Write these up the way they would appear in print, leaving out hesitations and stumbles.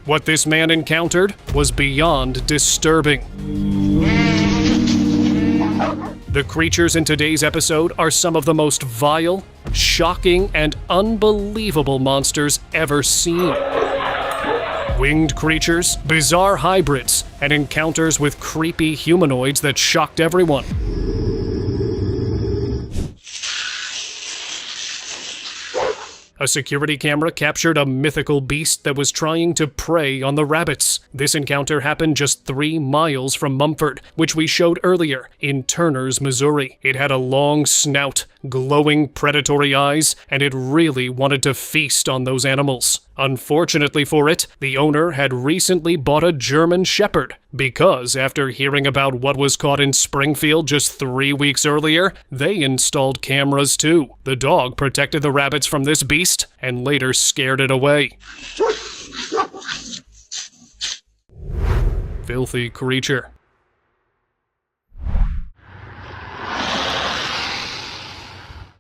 What this man encountered was beyond disturbing. The creatures in today's episode are some of the most vile, shocking, and unbelievable monsters ever seen. Winged creatures, bizarre hybrids, and encounters with creepy humanoids that shocked everyone. A security camera captured a mythical beast that was trying to prey on the rabbits. This encounter happened just 3 miles from Mumford, which we showed earlier, in Turners, Missouri. It had a long snout, glowing predatory eyes, and it really wanted to feast on those animals. Unfortunately for it, the owner had recently bought a German Shepherd, because after hearing about what was caught in Springfield just 3 weeks earlier, they installed cameras too. The dog protected the rabbits from this beast, and later scared it away. Filthy creature.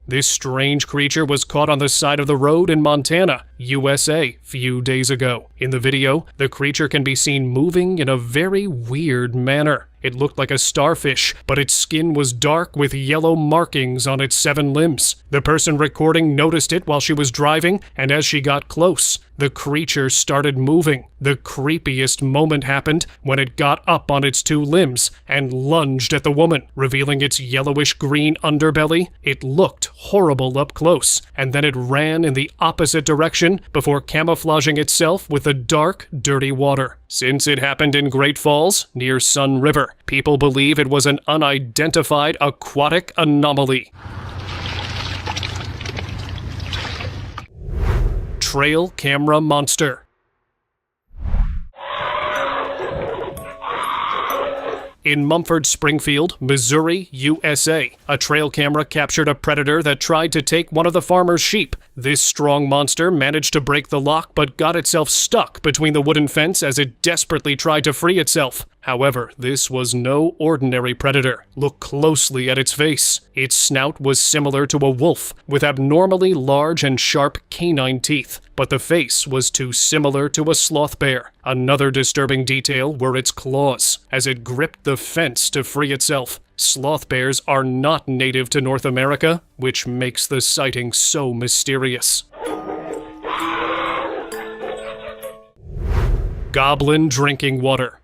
This strange creature was caught on the side of the road in Montana, USA, few days ago. In the video, the creature can be seen moving in a very weird manner. It looked like a starfish, but its skin was dark with yellow markings on its 7 limbs. The person recording noticed it while she was driving, and as she got close, the creature started moving. The creepiest moment happened when it got up on its 2 limbs and lunged at the woman, revealing its yellowish-green underbelly. It looked horrible up close, and then it ran in the opposite direction before camouflaging itself with the dark, dirty water. Since it happened in Great Falls, near Sun River, people believe it was an unidentified aquatic anomaly. Trail camera monster. In Mumford, Springfield, Missouri, USA, a trail camera captured a predator that tried to take one of the farmer's sheep. This strong monster managed to break the lock but got itself stuck between the wooden fence as it desperately tried to free itself. However, this was no ordinary predator. Look closely at its face. Its snout was similar to a wolf, with abnormally large and sharp canine teeth, but the face was too similar to a sloth bear. Another disturbing detail were its claws, as it gripped the fence to free itself. Sloth bears are not native to North America, which makes the sighting so mysterious. Goblin drinking water.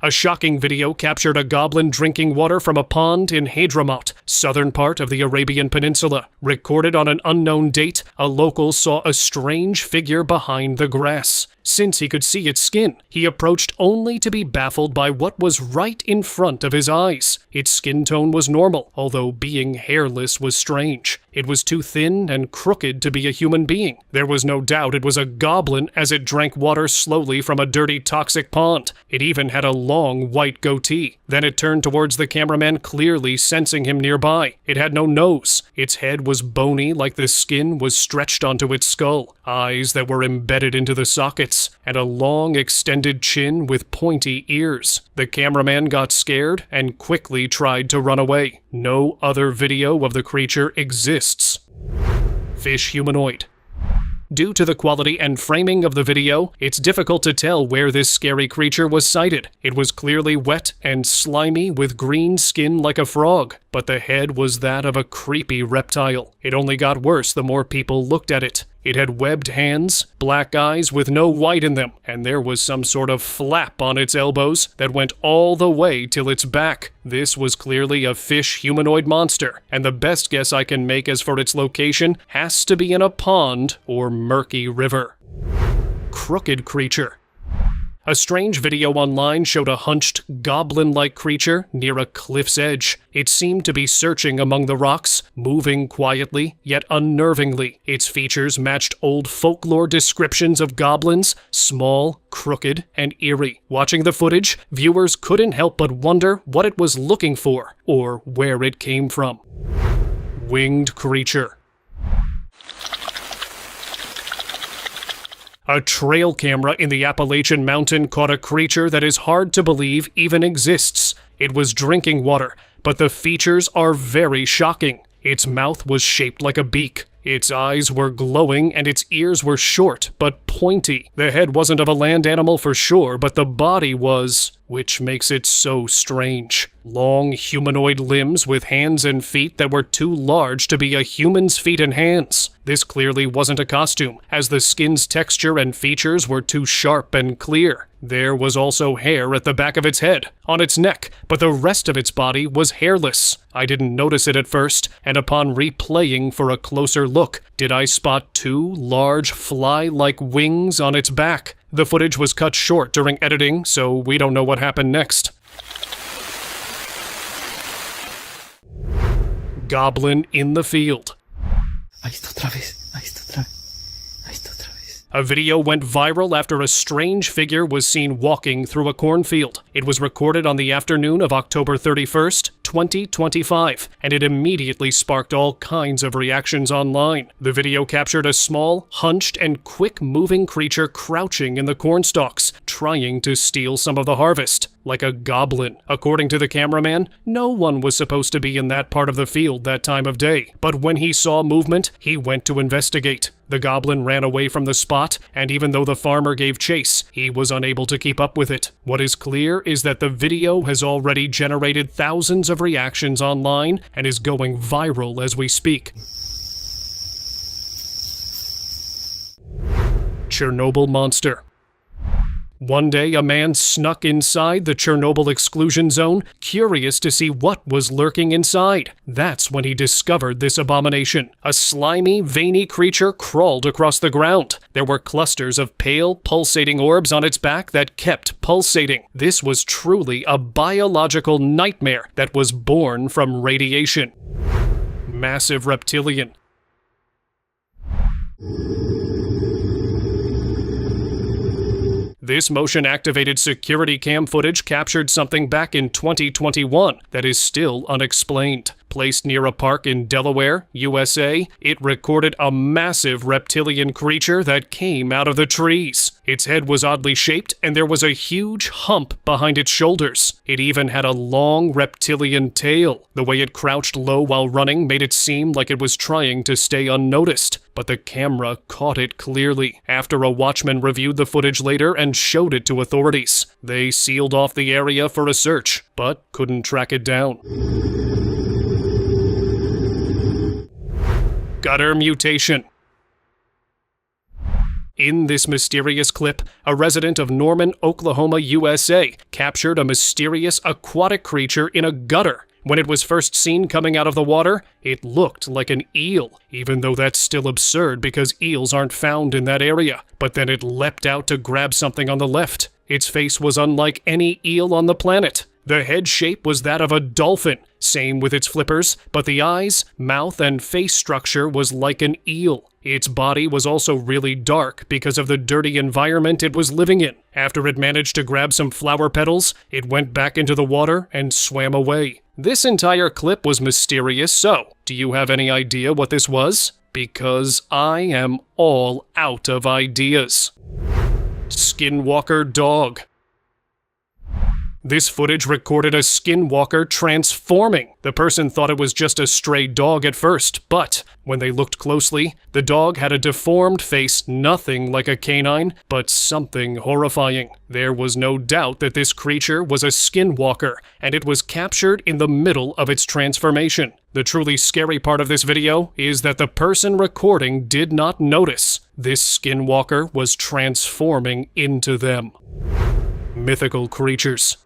A shocking video captured a goblin drinking water from a pond in Hadramaut, southern part of the Arabian Peninsula. Recorded on an unknown date, a local saw a strange figure behind the grass. Since he could see its skin, he approached only to be baffled by what was right in front of his eyes. Its skin tone was normal, although being hairless was strange. It was too thin and crooked to be a human being. There was no doubt it was a goblin as it drank water slowly from a dirty, toxic pond. It even had a long white goatee. Then it turned towards the cameraman, clearly sensing him nearby. It had no nose. Its head was bony like the skin was stretched onto its skull, eyes that were embedded into the sockets, and a long extended chin with pointy ears. The cameraman got scared and quickly tried to run away. No other video of the creature exists. Fish humanoid. Due to the quality and framing of the video, it's difficult to tell where this scary creature was sighted. It was clearly wet and slimy with green skin like a frog, but the head was that of a creepy reptile. It only got worse the more people looked at it. It had webbed hands, black eyes with no white in them, and there was some sort of flap on its elbows that went all the way till its back. This was clearly a fish humanoid monster, and the best guess I can make as for its location has to be in a pond or murky river. Crooked creature. A strange video online showed a hunched, goblin-like creature near a cliff's edge. It seemed to be searching among the rocks, moving quietly, yet unnervingly. Its features matched old folklore descriptions of goblins, small, crooked, and eerie. Watching the footage, viewers couldn't help but wonder what it was looking for, or where it came from. Winged creature. A trail camera in the Appalachian Mountain caught a creature that is hard to believe even exists. It was drinking water, but the features are very shocking. Its mouth was shaped like a beak. Its eyes were glowing and its ears were short but pointy. The head wasn't of a land animal for sure, but the body was, which makes it so strange. Long humanoid limbs with hands and feet that were too large to be a human's feet and hands. This clearly wasn't a costume, as the skin's texture and features were too sharp and clear. There was also hair at the back of its head, on its neck, but the rest of its body was hairless. I didn't notice it at first, and upon replaying for a closer look, did I spot two large fly-like wings on its back. The footage was cut short during editing, so we don't know what happened next. Goblin in the field. A video went viral after a strange figure was seen walking through a cornfield. It was recorded on the afternoon of October 31st, 2025, and it immediately sparked all kinds of reactions online. The video captured a small, hunched, and quick-moving creature crouching in the corn stalks, trying to steal some of the harvest. Like a goblin. According to the cameraman, no one was supposed to be in that part of the field that time of day. But when he saw movement, he went to investigate. The goblin ran away from the spot, and even though the farmer gave chase, he was unable to keep up with it. What is clear is that the video has already generated thousands of reactions online and is going viral as we speak. Chernobyl monster. One day, a man snuck inside the Chernobyl exclusion zone, curious to see what was lurking inside. That's when he discovered this abomination. A slimy, veiny creature crawled across the ground. There were clusters of pale, pulsating orbs on its back that kept pulsating. This was truly a biological nightmare that was born from radiation. Massive reptilian. This motion-activated security cam footage captured something back in 2021 that is still unexplained. Placed near a park in Delaware, USA, it recorded a massive reptilian creature that came out of the trees. Its head was oddly shaped, and there was a huge hump behind its shoulders. It even had a long reptilian tail. The way it crouched low while running made it seem like it was trying to stay unnoticed, but the camera caught it clearly. After a watchman reviewed the footage later and showed it to authorities, they sealed off the area for a search, but couldn't track it down. Gutter mutation. In this mysterious clip, a resident of Norman, Oklahoma, USA, captured a mysterious aquatic creature in a gutter. When it was first seen coming out of the water, it looked like an eel, even though that's still absurd because eels aren't found in that area. But then it leapt out to grab something on the left. Its face was unlike any eel on the planet. The head shape was that of a dolphin, same with its flippers, but the eyes, mouth, and face structure was like an eel. Its body was also really dark because of the dirty environment it was living in. After it managed to grab some flower petals, it went back into the water and swam away. This entire clip was mysterious, so do you have any idea what this was? Because I am all out of ideas. Skinwalker dog. This footage recorded a skinwalker transforming. The person thought it was just a stray dog at first, but when they looked closely, the dog had a deformed face, nothing like a canine, but something horrifying. There was no doubt that this creature was a skinwalker, and it was captured in the middle of its transformation. The truly scary part of this video is that the person recording did not notice. This skinwalker was transforming into them. Mythical creatures.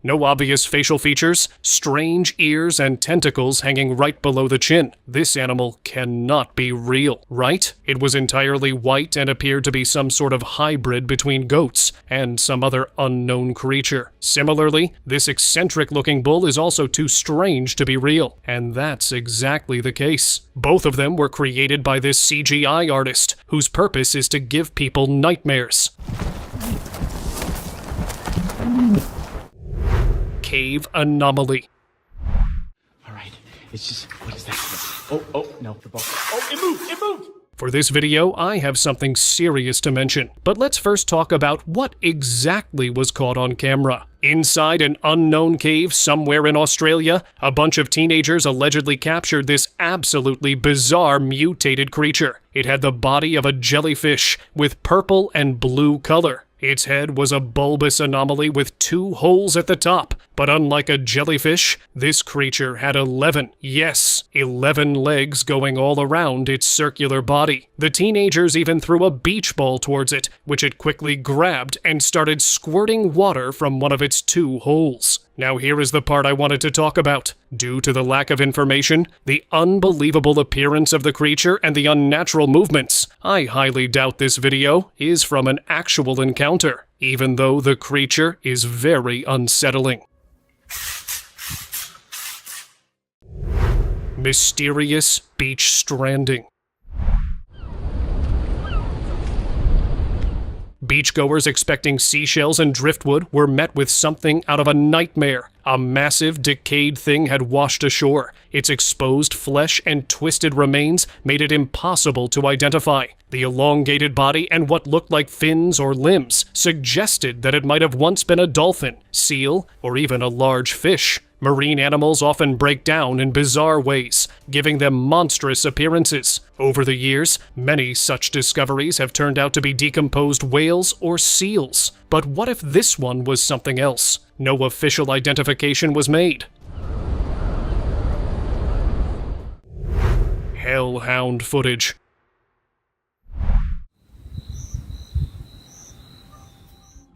No obvious facial features, strange ears and tentacles hanging right below the chin. This animal cannot be real, right? It was entirely white and appeared to be some sort of hybrid between goats and some other unknown creature. Similarly, this eccentric-looking bull is also too strange to be real, and that's exactly the case. Both of them were created by this CGI artist, whose purpose is to give people nightmares. Cave anomaly. All right, it's just, what is that? Oh, no, the ball. Oh, it moved! For this video, I have something serious to mention, but let's first talk about what exactly was caught on camera. Inside an unknown cave somewhere in Australia, a bunch of teenagers allegedly captured this absolutely bizarre mutated creature. It had the body of a jellyfish with purple and blue color. Its head was a bulbous anomaly with 2 holes at the top, but unlike a jellyfish, this creature had 11 legs going all around its circular body. The teenagers even threw a beach ball towards it, which it quickly grabbed and started squirting water from one of its 2 holes. Now here is the part I wanted to talk about. Due to the lack of information, the unbelievable appearance of the creature, and the unnatural movements, I highly doubt this video is from an actual encounter, even though the creature is very unsettling. Mysterious beach stranding. Beachgoers expecting seashells and driftwood were met with something out of a nightmare. A massive, decayed thing had washed ashore. Its exposed flesh and twisted remains made it impossible to identify. The elongated body and what looked like fins or limbs suggested that it might have once been a dolphin, seal, or even a large fish. Marine animals often break down in bizarre ways, giving them monstrous appearances. Over the years, many such discoveries have turned out to be decomposed whales or seals. But what if this one was something else? No official identification was made. Hellhound footage.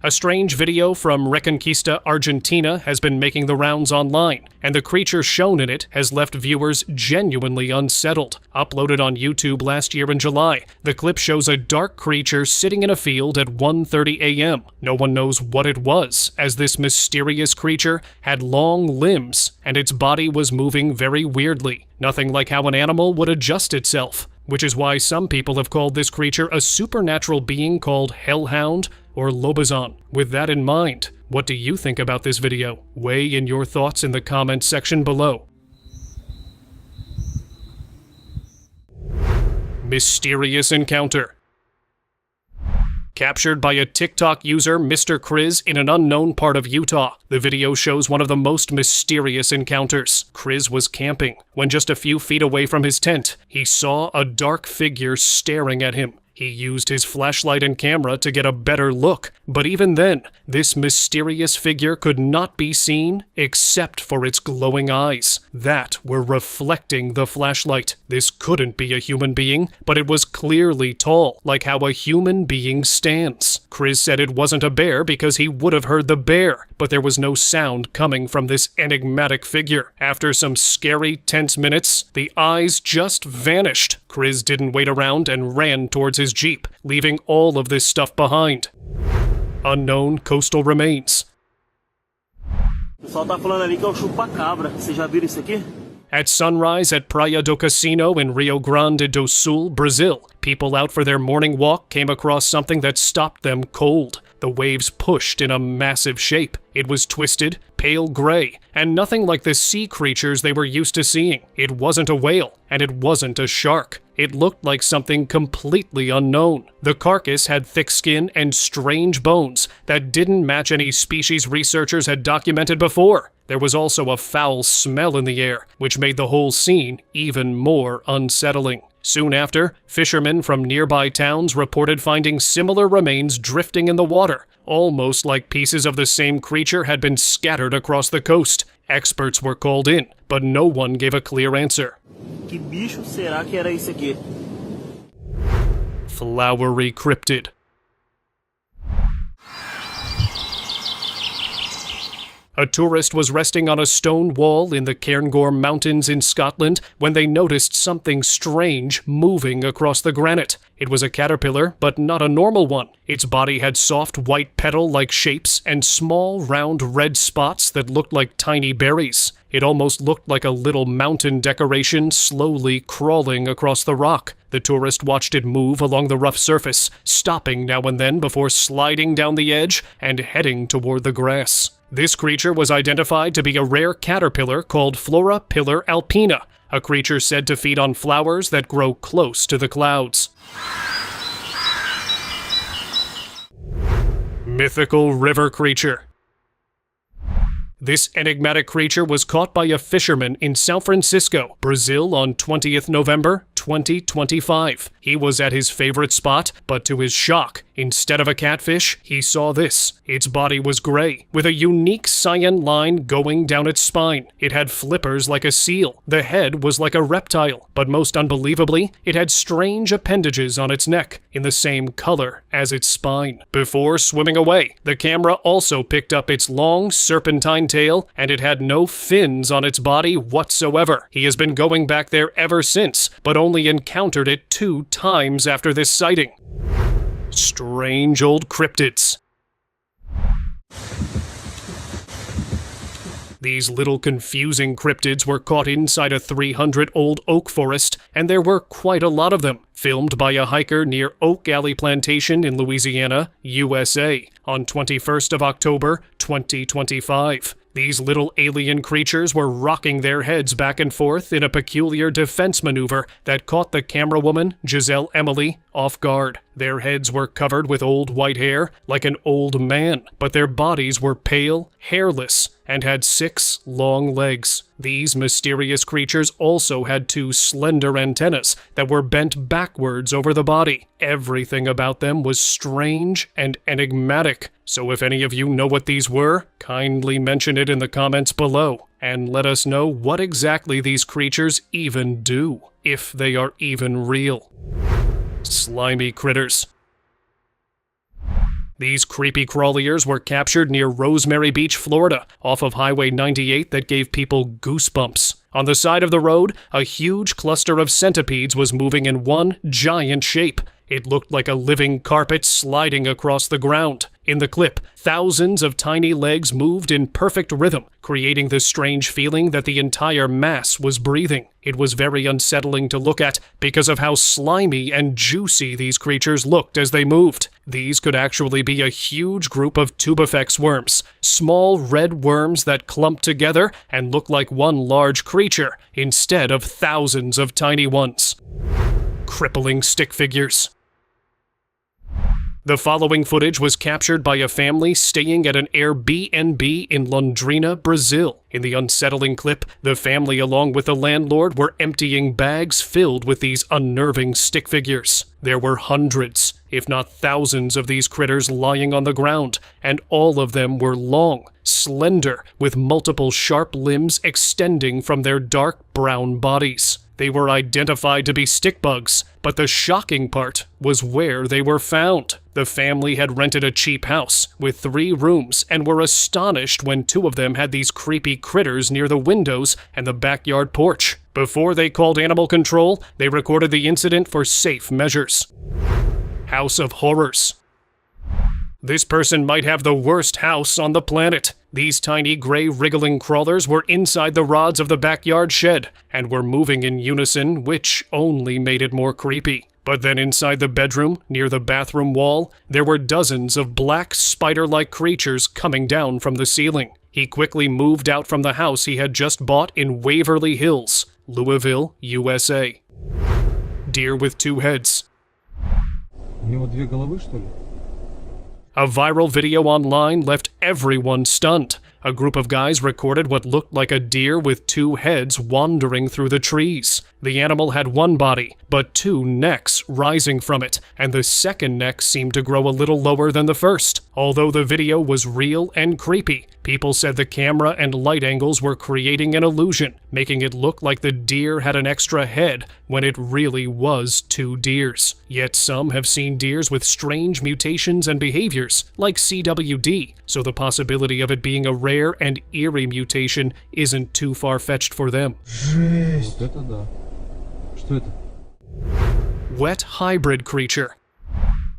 A strange video from Reconquista, Argentina has been making the rounds online, and the creature shown in it has left viewers genuinely unsettled. Uploaded on YouTube last year in July, the clip shows a dark creature sitting in a field at 1:30 a.m. No one knows what it was, as this mysterious creature had long limbs, and its body was moving very weirdly, nothing like how an animal would adjust itself. Which is why some people have called this creature a supernatural being called Hellhound or Lobazon. With that in mind, what do you think about this video? Weigh in your thoughts in the comments section below. Mysterious encounter. Captured by a TikTok user, Mr. Kriz, in an unknown part of Utah. The video shows one of the most mysterious encounters. Kriz was camping. When just a few feet away from his tent, he saw a dark figure staring at him. He used his flashlight and camera to get a better look, but even then, this mysterious figure could not be seen except for its glowing eyes that were reflecting the flashlight. This couldn't be a human being, but it was clearly tall, like how a human being stands. Kriz said it wasn't a bear because he would have heard the bear, but there was no sound coming from this enigmatic figure. After some scary, tense minutes, the eyes just vanished. Kriz didn't wait around and ran towards his Jeep, leaving all of this stuff behind. Unknown coastal remains. At sunrise at Praia do Cassino in Rio Grande do Sul, Brazil, people out for their morning walk came across something that stopped them cold. The waves pushed in a massive shape. It was twisted, pale gray, and nothing like the sea creatures they were used to seeing. It wasn't a whale, and it wasn't a shark. It looked like something completely unknown. The carcass had thick skin and strange bones that didn't match any species researchers had documented before. There was also a foul smell in the air, which made the whole scene even more unsettling. Soon after, fishermen from nearby towns reported finding similar remains drifting in the water, almost like pieces of the same creature had been scattered across the coast. Experts were called in, but no one gave a clear answer. Que bicho será que era isso aqui? Flowery cryptid. A tourist was resting on a stone wall in the Cairngorm Mountains in Scotland when they noticed something strange moving across the granite. It was a caterpillar, but not a normal one. Its body had soft white petal-like shapes and small round red spots that looked like tiny berries. It almost looked like a little mountain decoration slowly crawling across the rock. The tourist watched it move along the rough surface, stopping now and then before sliding down the edge and heading toward the grass. This creature was identified to be a rare caterpillar called Flora pillar alpina, a creature said to feed on flowers that grow close to the clouds. Mythical river creature. This enigmatic creature was caught by a fisherman in São Francisco, Brazil on 20th November 2025. He was at his favorite spot, but to his shock, instead of a catfish, he saw this. Its body was gray, with a unique cyan line going down its spine. It had flippers like a seal. The head was like a reptile, but most unbelievably, it had strange appendages on its neck, in the same color as its spine. Before swimming away, the camera also picked up its long, serpentine tail, and it had no fins on its body whatsoever. He has been going back there ever since, but only encountered it 2 times after this sighting. Strange old cryptids. These little confusing cryptids were caught inside a 300-old oak forest, and there were quite a lot of them, filmed by a hiker near Oak Alley Plantation in Louisiana, USA, on 21st of October, 2025. These little alien creatures were rocking their heads back and forth in a peculiar defense maneuver that caught the camerawoman, Giselle Emily, off guard. Their heads were covered with old white hair, like an old man, but their bodies were pale, hairless, and had 6 long legs. These mysterious creatures also had 2 slender antennas that were bent backwards over the body. Everything about them was strange and enigmatic. So if any of you know what these were, kindly mention it in the comments below, and let us know what exactly these creatures even do, if they are even real. Slimy critters. These creepy crawliers were captured near Rosemary Beach, Florida, off of Highway 98 that gave people goosebumps. On the side of the road, a huge cluster of centipedes was moving in one giant shape. It looked like a living carpet sliding across the ground. In the clip, thousands of tiny legs moved in perfect rhythm, creating the strange feeling that the entire mass was breathing. It was very unsettling to look at because of how slimy and juicy these creatures looked as they moved. These could actually be a huge group of tubifex worms, small red worms that clump together and look like one large creature instead of thousands of tiny ones. Crippling stick figures. The following footage was captured by a family staying at an Airbnb in Londrina, Brazil. In the unsettling clip, the family along with the landlord were emptying bags filled with these unnerving stick figures. There were hundreds, if not thousands, of these critters lying on the ground, and all of them were long, slender, with multiple sharp limbs extending from their dark brown bodies. They were identified to be stick bugs, but the shocking part was where they were found. The family had rented a cheap house with 3 rooms and were astonished when 2 of them had these creepy critters near the windows and the backyard porch. Before they called animal control, they recorded the incident for safe measures. House of Horrors. This person might have the worst house on the planet. These tiny gray wriggling crawlers were inside the rods of the backyard shed and were moving in unison, which only made it more creepy. But then inside the bedroom, near the bathroom wall, there were dozens of black spider-like creatures coming down from the ceiling. He quickly moved out from the house he had just bought in Waverly Hills, Louisville, USA. Deer with 2 heads. A viral video online left everyone stunned. A group of guys recorded what looked like a deer with 2 heads wandering through the trees. The animal had 1 body, but 2 necks rising from it, and the second neck seemed to grow a little lower than the first. Although the video was real and creepy, people said the camera and light angles were creating an illusion, making it look like the deer had an extra head when it really was 2 deers. Yet some have seen deers with strange mutations and behaviors, like CWD, so the possibility of it being a rare and eerie mutation isn't too far-fetched for them. Wet hybrid creature.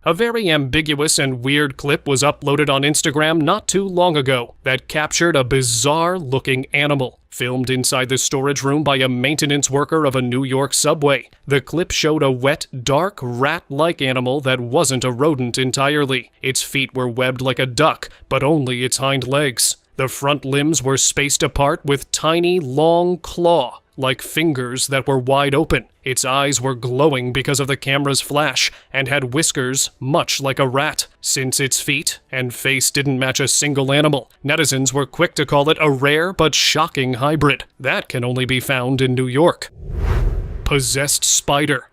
A very ambiguous and weird clip was uploaded on Instagram not too long ago that captured a bizarre-looking animal, filmed inside the storage room by a maintenance worker of a New York subway. The clip showed a wet, dark, rat-like animal that wasn't a rodent entirely. Its feet were webbed like a duck, but only its hind legs. The front limbs were spaced apart with tiny, long claw, like fingers that were wide open. Its eyes were glowing because of the camera's flash, and had whiskers much like a rat. Since its feet and face didn't match a single animal, netizens were quick to call it a rare but shocking hybrid. That can only be found in New York. Possessed spider.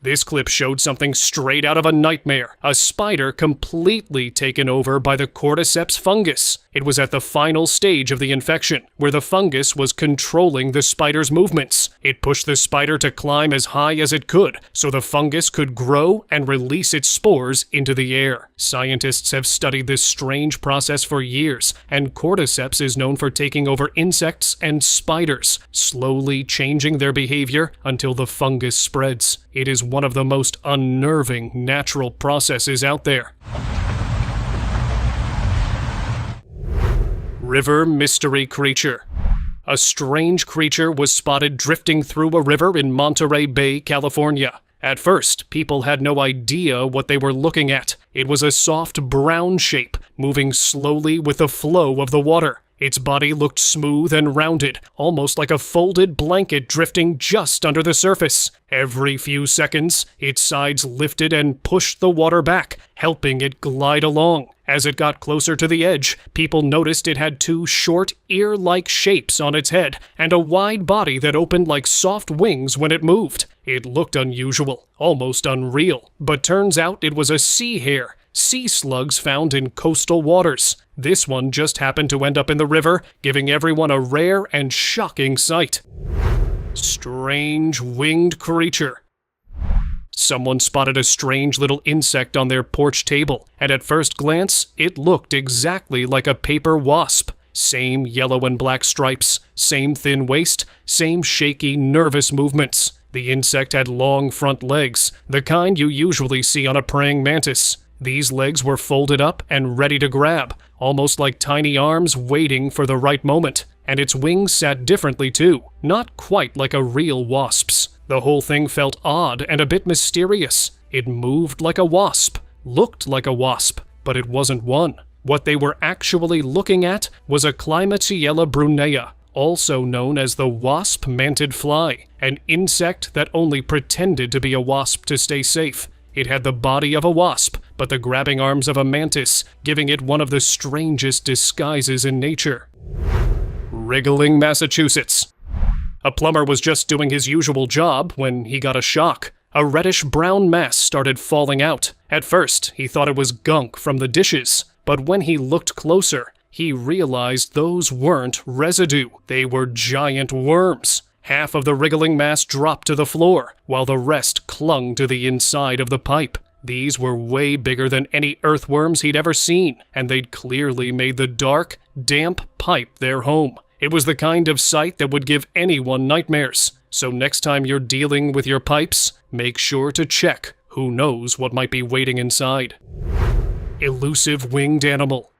This clip showed something straight out of a nightmare. A spider completely taken over by the cordyceps fungus. It was at the final stage of the infection, where the fungus was controlling the spider's movements. It pushed the spider to climb as high as it could, so the fungus could grow and release its spores into the air. Scientists have studied this strange process for years, and cordyceps is known for taking over insects and spiders, slowly changing their behavior until the fungus spreads. It is one of the most unnerving natural processes out there. River mystery creature. A strange creature was spotted drifting through a river in Monterey Bay, California. At first, people had no idea what they were looking at. It was a soft brown shape, moving slowly with the flow of the water. Its body looked smooth and rounded, almost like a folded blanket drifting just under the surface. Every few seconds, its sides lifted and pushed the water back, helping it glide along. As it got closer to the edge, people noticed it had two short, ear-like shapes on its head, and a wide body that opened like soft wings when it moved. It looked unusual, almost unreal, but turns out it was a sea hare. Sea slugs found in coastal waters. This one just happened to end up in the river, giving everyone a rare and shocking sight. Strange winged creature. Someone spotted a strange little insect on their porch table, and at first glance, it looked exactly like a paper wasp. Same yellow and black stripes, same thin waist, same shaky, nervous movements. The insect had long front legs, the kind you usually see on a praying mantis. These legs were folded up and ready to grab, almost like tiny arms waiting for the right moment. And its wings sat differently too, not quite like a real wasp's. The whole thing felt odd and a bit mysterious. It moved like a wasp, looked like a wasp, but it wasn't one. What they were actually looking at was a Climatiella brunea, also known as the wasp-manted fly, an insect that only pretended to be a wasp to stay safe. It had the body of a wasp, but the grabbing arms of a mantis, giving it one of the strangest disguises in nature. Wriggling, Massachusetts. A plumber was just doing his usual job when he got a shock. A reddish-brown mass started falling out. At first, he thought it was gunk from the dishes, but when he looked closer, he realized those weren't residue. They were giant worms. Half of the wriggling mass dropped to the floor, while the rest clung to the inside of the pipe. These were way bigger than any earthworms he'd ever seen, and they'd clearly made the dark, damp pipe their home. It was the kind of sight that would give anyone nightmares. So next time you're dealing with your pipes, make sure to check who knows what might be waiting inside. Elusive winged animal.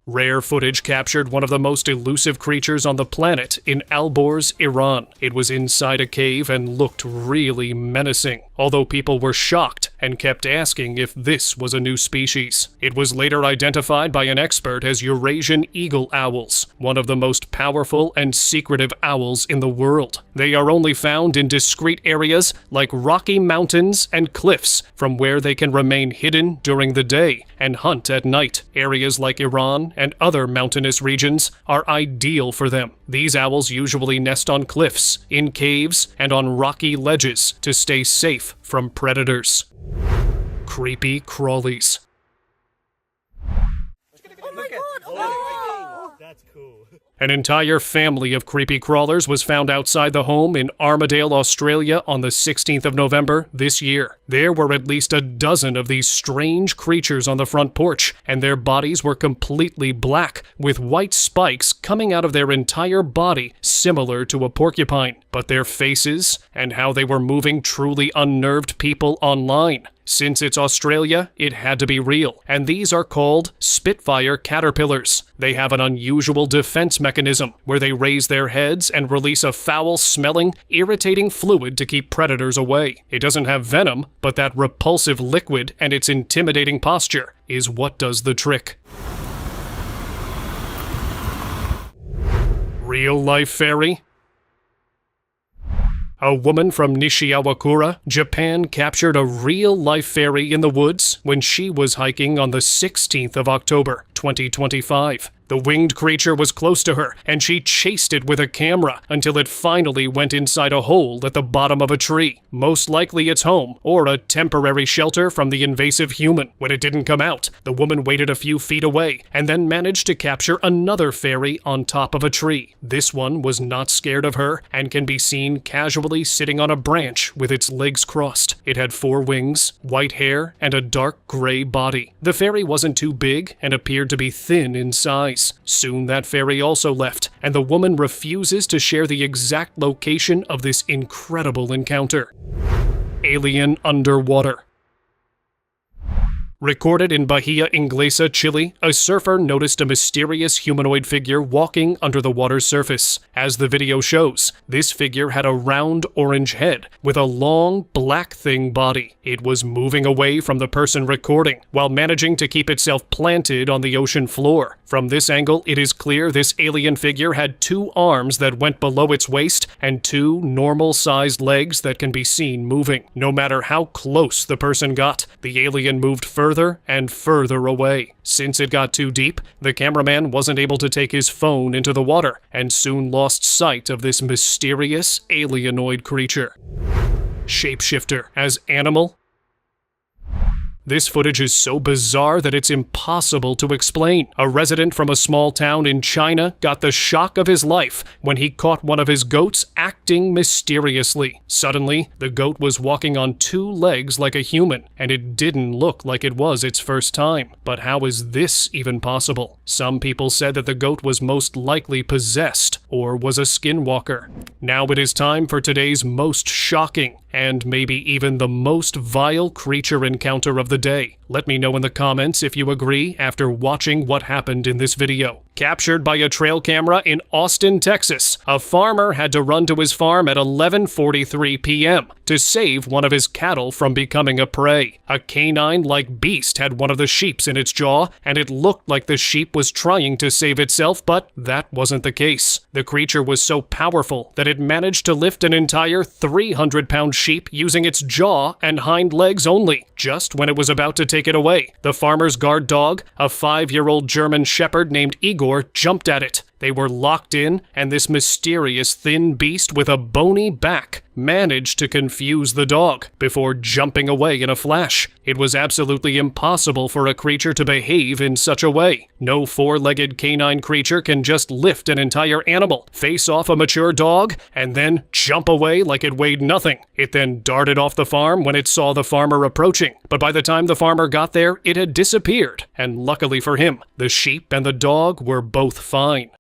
Rare footage captured one of the most elusive creatures on the planet in Alborz, Iran. It was inside a cave and looked really menacing, although people were shocked and kept asking if this was a new species. It was later identified by an expert as Eurasian eagle owls, one of the most powerful and secretive owls in the world. They are only found in discrete areas like rocky mountains and cliffs, from where they can remain hidden during the day and hunt at night. Areas like Iran and other mountainous regions are ideal for them. These owls usually nest on cliffs, in caves, and on rocky ledges to stay safe from predators. Creepy crawlies. Oh my god! Oh! That's cool. An entire family of creepy crawlers was found outside the home in Armadale, Australia on the 16th of November this year. There were at least a dozen of these strange creatures on the front porch, and their bodies were completely black, with white spikes coming out of their entire body, similar to a porcupine. But their faces and how they were moving truly unnerved people online. Since it's Australia, it had to be real, and these are called Spitfire caterpillars. They have an unusual defense mechanism where they raise their heads and release a foul-smelling, irritating fluid to keep predators away. It doesn't have venom, but that repulsive liquid and its intimidating posture is what does the trick. real-life fairy? A woman from Nishiawakura, Japan captured a real-life fairy in the woods when she was hiking on the 16th of October, 2025. The winged creature was close to her, and she chased it with a camera until it finally went inside a hole at the bottom of a tree, most likely its home, or a temporary shelter from the invasive human. When it didn't come out, the woman waited a few feet away, and then managed to capture another fairy on top of a tree. This one was not scared of her, and can be seen casually sitting on a branch with its legs crossed. It had 4 wings, white hair, and a dark gray body. The fairy wasn't too big, and appeared to be thin in size. Soon that fairy also left, and the woman refuses to share the exact location of this incredible encounter. Alien underwater. Recorded in Bahia Inglesa, Chile, a surfer noticed a mysterious humanoid figure walking under the water's surface. As the video shows, this figure had a round orange head with a long black thing body. It was moving away from the person recording while managing to keep itself planted on the ocean floor. From this angle, it is clear this alien figure had 2 arms that went below its waist and 2 normal-sized legs that can be seen moving. No matter how close the person got, the alien moved further and further away. Since it got too deep, the cameraman wasn't able to take his phone into the water and soon lost sight of this mysterious alienoid creature. Shapeshifter as animal? This footage is so bizarre that it's impossible to explain. A resident from a small town in China got the shock of his life when he caught one of his goats acting mysteriously. Suddenly, the goat was walking on 2 legs like a human, and it didn't look like it was its first time. But how is this even possible? Some people said that the goat was most likely possessed, or was a skinwalker. Now it is time for today's most shocking, and maybe even the most vile creature encounter of the day. Let me know in the comments if you agree after watching what happened in this video. Captured by a trail camera in Austin, Texas, a farmer had to run to his farm at 11:43 p.m. to save one of his cattle from becoming a prey. A canine-like beast had one of the sheeps in its jaw, and it looked like the sheep was trying to save itself, but that wasn't the case. The creature was so powerful that it managed to lift an entire 300-pound sheep using its jaw and hind legs only. Just when it was about to take it away, the farmer's guard dog, a 5-year-old German shepherd named Igor, jumped at it. They were locked in, and this mysterious thin beast with a bony back managed to confuse the dog before jumping away in a flash. It was absolutely impossible for a creature to behave in such a way. No 4-legged canine creature can just lift an entire animal, face off a mature dog, and then jump away like it weighed nothing. It then darted off the farm when it saw the farmer approaching, but by the time the farmer got there, it had disappeared, and luckily for him, the sheep and the dog were both fine.